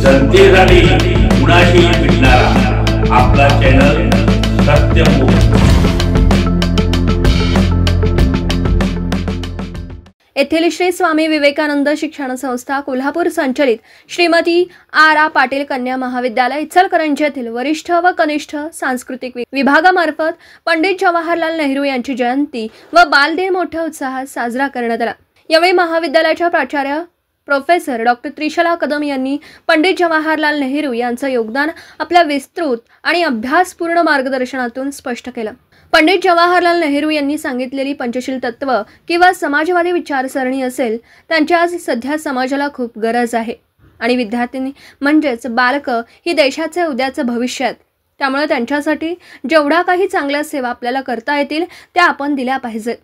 जनतेसाठी कुणाशी भेटणारा आपला चॅनल सत्यमुख। येथील श्री स्वामी विवेकानंद शिक्षण संस्था कोल्हापूर संचलित श्रीमती आर पाटील कन्या महाविद्यालय इचलकरंजी येथील वरिष्ठ व कनिष्ठ सांस्कृतिक विभागामार्फत पंडित जवाहरलाल नेहरू यांची जयंती व बालदिन मोठ्या उत्साहात साजरा करण्यात आला। यावेळी महाविद्यालयाच्या प्राचार्य प्रोफेसर डॉक्टर त्रिशला कदम यांनी पंडित जवाहरलाल नेहरू यांचं योगदान आपल्या विस्तृत आणि अभ्यासपूर्ण मार्गदर्शनातून स्पष्ट केलं। पंडित जवाहरलाल नेहरू यांनी सांगितलेली पंचशील तत्व किंवा समाजवादी विचारसरणी असेल, त्यांची आज सध्या समाजाला खूप गरज आहे आणि विद्यार्थी म्हणजेच बालक ही देशाचे उद्याचे भविष्य आहेत। त्यामुळे त्यांच्यासाठी जेवढा काही चांगल्या सेवा आपल्याला करता येतील त्या आपण दिल्या पाहिजेत।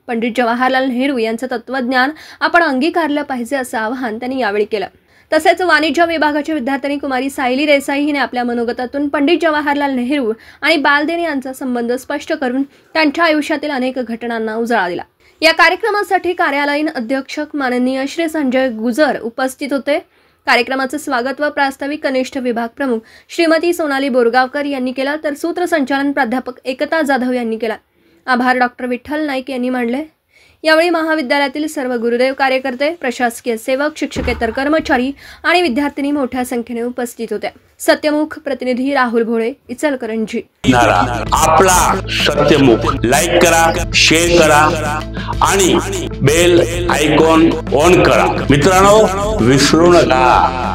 पंडित जवाहरलाल नेहरू यांचं तत्वज्ञान आपण अंगीकारलं पाहिजे असं आवाहन त्यांनी यावेळी केलं। तसेच वाणिज्य विभागाची विद्यार्थिनी कुमारी सायली देसाई हिने आपल्या मनोगतातून पंडित जवाहरलाल नेहरू आणि बालदिन यांचा संबंध स्पष्ट करून त्यांच्या आयुष्यातील अनेक घटनांना उजाळा दिला। या कार्यक्रमासाठी कार्यालयीन अध्यक्षक माननीय श्री संजय गुजर उपस्थित होते। कार्यक्रमाचे स्वागत व प्रास्ताविक कनिष्ठ विभाग प्रमुख श्रीमती सोनाली बोरगावकर यांनी केला, तर सूत्रसंचालन प्राध्यापक एकता जाधव यांनी केला। आभार डॉक्टर विठ्ठल नाईक यांनी मानले। यावेळी महाविद्यालयातील सर्व गुरुदेव, कार्यकर्ते, प्रशासकीय सेवक, शिक्षकेतर कर्मचारी आणि विद्यार्थिनी मोठ्या संख्येने उपस्थित होत्या। सत्यमुख प्रतिनिधी राहुल भोळे, इचलकरंजी। आपला सत्यमुख लाईक करा, शेअर करा आणि बेल आयकॉन ऑन करा। मित्रांनो, विसरू नका।